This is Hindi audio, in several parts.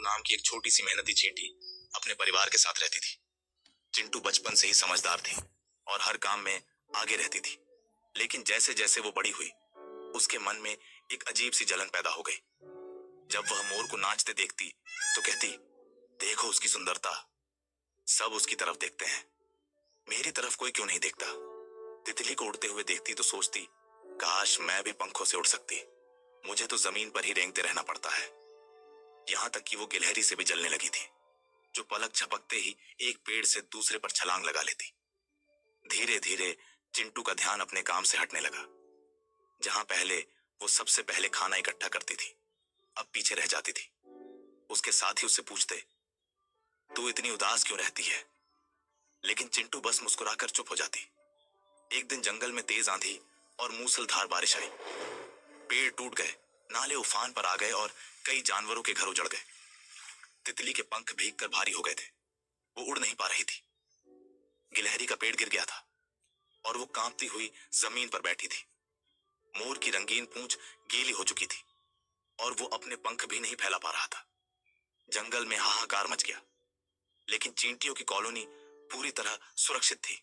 नाम की एक छोटी सी मेहनती चींटी अपने परिवार के साथ रहती थी। चिंटू बचपन से ही समझदार थी और हर काम में आगे रहती थी। लेकिन जैसे जैसे वो बड़ी हुई, उसके मन में एक अजीब सी जलन पैदा हो गई। जब वह मोर को नाचते देखती तो कहती, देखो उसकी सुंदरता, सब उसकी तरफ देखते हैं, मेरी तरफ कोई क्यों नहीं देखता। तितली को उड़ते हुए देखती तो सोचती, काश मैं भी पंखों से उड़ सकती, मुझे तो जमीन पर ही रेंगते रहना पड़ता है। यहां तक कि वो गिलहरी से भी जलने लगी थी, जो पलक झपकते ही एक पेड़ से दूसरे पर छलांग लगा लेती। धीरे धीरे चिंटू का ध्यान अपने काम से हटने लगा। जहां पहले वो सबसे पहले खाना इकट्ठा करती थी, अब पीछे रह जाती थी। उसके साथी उससे पूछते, तू इतनी उदास क्यों रहती है? लेकिन चिंटू बस मुस्कुराकर चुप हो जाती। एक दिन जंगल में तेज आंधी और मूसलधार बारिश आई। पेड़ टूट गए, नाले उफान पर आ गए और कई जानवरों के घर उजड़ गए। तितली के पंख भीगकर भारी हो गए थे, वो उड़ नहीं पा रही थी। गिलहरी का पेड़ गिर गया था और वो कांपती हुई जमीन पर बैठी थी। मोर की रंगीन पूंछ गीली हो चुकी थी और वो अपने पंख भी नहीं फैला पा रहा था। जंगल में हाहाकार मच गया, लेकिन चींटियों की कॉलोनी पूरी तरह सुरक्षित थी।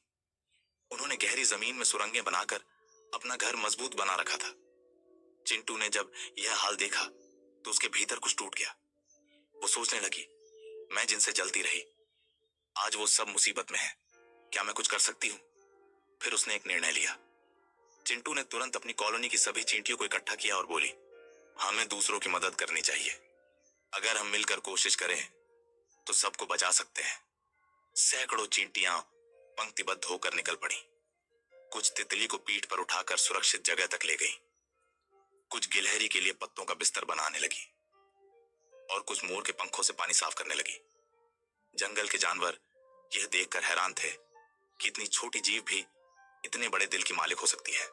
उन्होंने गहरी जमीन में सुरंगें बनाकर अपना घर मजबूत बना रखा था। चिंटू ने जब यह हाल देखा तो उसके भीतर कुछ टूट गया। वो सोचने लगी, मैं जिनसे जलती रही, आज वो सब मुसीबत में है, क्या मैं कुछ कर सकती हूँ? फिर उसने एक निर्णय लिया। चिंटू ने तुरंत अपनी कॉलोनी की सभी चींटियों को इकट्ठा किया और बोली, हमें दूसरों की मदद करनी चाहिए। अगर हम मिलकर कोशिश करें तो सबको बचा सकते हैं। सैकड़ों चींटियां पंक्तिबद्ध होकर निकल पड़ी। कुछ तितली को पीठ पर उठाकर सुरक्षित जगह तक ले गई, कुछ गिलहरी के लिए पत्तों का बिस्तर बनाने लगी और कुछ मोर के पंखों से पानी साफ करने लगी। जंगल के जानवर यह देखकर हैरान थे कि इतनी छोटी जीव भी इतने बड़े दिल की मालिक हो सकती है।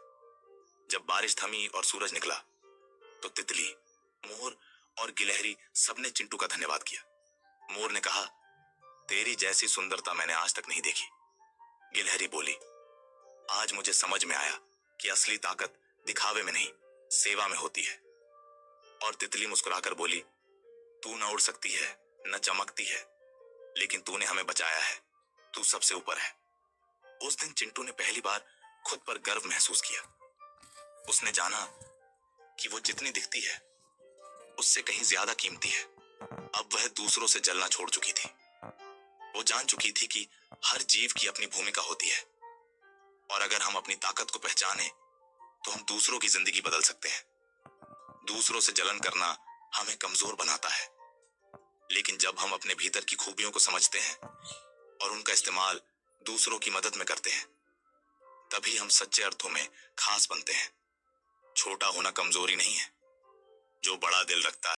जब बारिश थमी और सूरज निकला तो तितली, मोर और गिलहरी सबने चिंटू का धन्यवाद किया। मोर ने कहा, तेरी जैसी सुंदरता मैंने आज तक नहीं देखी। गिलहरी बोली, आज मुझे समझ में आया कि असली ताकत दिखावे में नहीं, सेवा में होती है। और तितली मुस्कुराकर बोली, तू न उड़ सकती है, न चमकती है, लेकिन तूने हमें बचाया है, तू सबसे ऊपर है। उस दिन चिंटू ने पहली बार खुद पर गर्व महसूस किया। उसने जाना कि वो जितनी दिखती है उससे कहीं ज्यादा कीमती है। अब वह दूसरों से जलना छोड़ चुकी थी। वो जान चुकी थी कि हर जीव की अपनी भूमिका होती है और अगर हम अपनी ताकत को पहचाने तो हम दूसरों की जिंदगी बदल सकते हैं। दूसरों से जलन करना हमें कमजोर बनाता है, लेकिन जब हम अपने भीतर की खूबियों को समझते हैं और उनका इस्तेमाल दूसरों की मदद में करते हैं, तभी हम सच्चे अर्थों में खास बनते हैं। छोटा होना कमजोरी नहीं है, जो बड़ा दिल रखता है